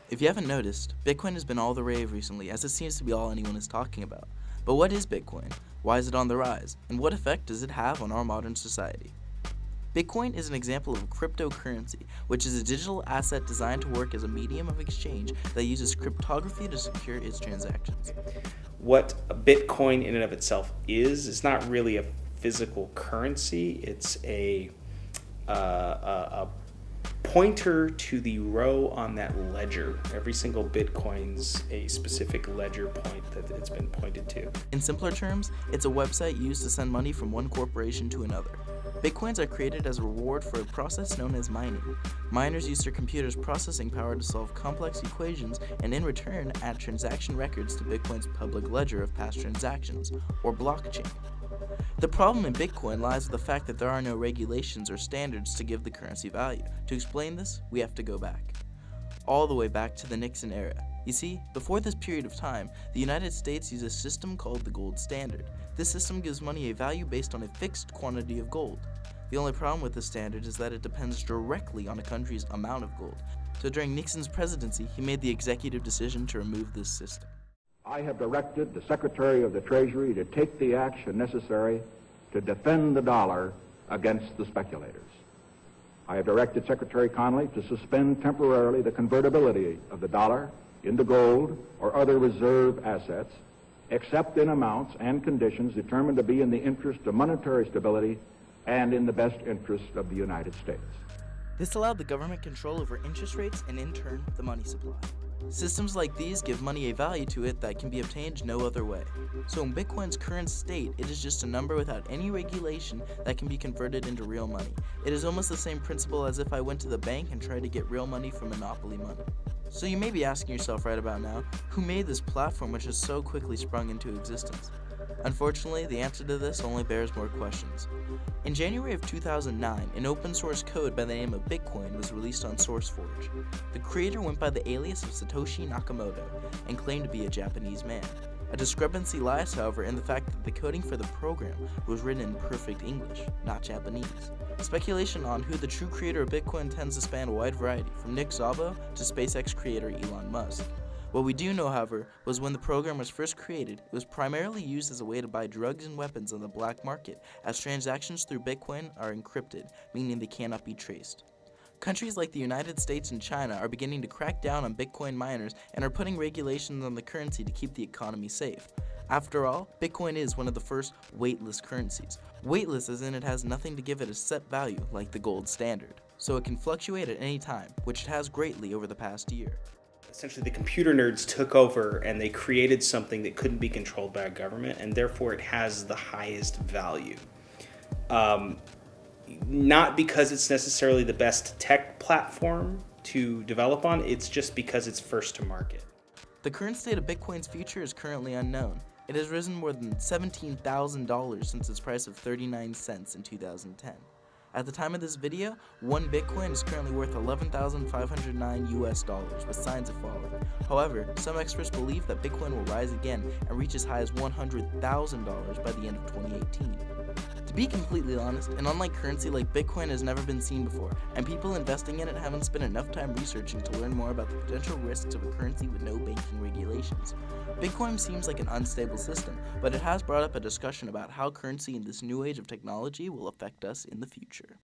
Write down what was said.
If you haven't noticed, Bitcoin has been all the rave recently as it seems to be all anyone is talking about. But what is Bitcoin? Why is it on the rise? And what effect does it have on our modern society? Bitcoin is an example of a cryptocurrency, which is a digital asset designed to work as a medium of exchange that uses cryptography to secure its transactions. What a Bitcoin in and of itself is not really a physical currency. It's a pointer to the row on that ledger. Every single Bitcoin's a specific ledger point that it's been pointed to. In simpler terms, it's a website used to send money from one corporation to another. Bitcoins are created as a reward for a process known as mining. Miners use their computers' processing power to solve complex equations and in return add transaction records to Bitcoin's public ledger of past transactions, or blockchain. The problem in Bitcoin lies with the fact that there are no regulations or standards to give the currency value. To explain this, we have to go back. All the way back to the Nixon era. You see, before this period of time, the United States used a system called the gold standard. This system gives money a value based on a fixed quantity of gold. The only problem with this standard is that it depends directly on a country's amount of gold. So during Nixon's presidency, he made the executive decision to remove this system. I have directed the Secretary of the Treasury to take the action necessary to defend the dollar against the speculators. I have directed Secretary Connally to suspend temporarily the convertibility of the dollar into gold or other reserve assets, except in amounts and conditions determined to be in the interest of monetary stability and in the best interest of the United States. This allowed the government control over interest rates and in turn, the money supply. Systems like these give money a value to it that can be obtained no other way. So in Bitcoin's current state, it is just a number without any regulation that can be converted into real money. It is almost the same principle as if I went to the bank and tried to get real money from monopoly money. So you may be asking yourself right about now, who made this platform which has so quickly sprung into existence? Unfortunately, the answer to this only bears more questions. In January of 2009, an open source code by the name of Bitcoin was released on SourceForge. The creator went by the alias of Satoshi Nakamoto and claimed to be a Japanese man. A discrepancy lies, however, in the fact that the coding for the program was written in perfect English, not Japanese. Speculation on who the true creator of Bitcoin tends to span a wide variety, from Nick Szabo to SpaceX creator Elon Musk. What we do know, however, was when the program was first created, it was primarily used as a way to buy drugs and weapons on the black market, as transactions through Bitcoin are encrypted, meaning they cannot be traced. Countries like the United States and China are beginning to crack down on Bitcoin miners and are putting regulations on the currency to keep the economy safe. After all, Bitcoin is one of the first weightless currencies. Weightless as in it has nothing to give it a set value like the gold standard, so it can fluctuate at any time, which it has greatly over the past year. Essentially, the computer nerds took over and they created something that couldn't be controlled by a government, and therefore it has the highest value. Not because it's necessarily the best tech platform to develop on, it's just because it's first to market. The current state of Bitcoin's future is currently unknown. It has risen more than $17,000 since its price of 39 cents in 2010. At the time of this video, one Bitcoin is currently worth $11,509 US, with signs of falling. However, some experts believe that Bitcoin will rise again and reach as high as $100,000 by the end of 2018. To be completely honest, an online currency like Bitcoin has never been seen before, and people investing in it haven't spent enough time researching to learn more about the potential risks of a currency with no banking regulations. Bitcoin seems like an unstable system, but it has brought up a discussion about how currency in this new age of technology will affect us in the future.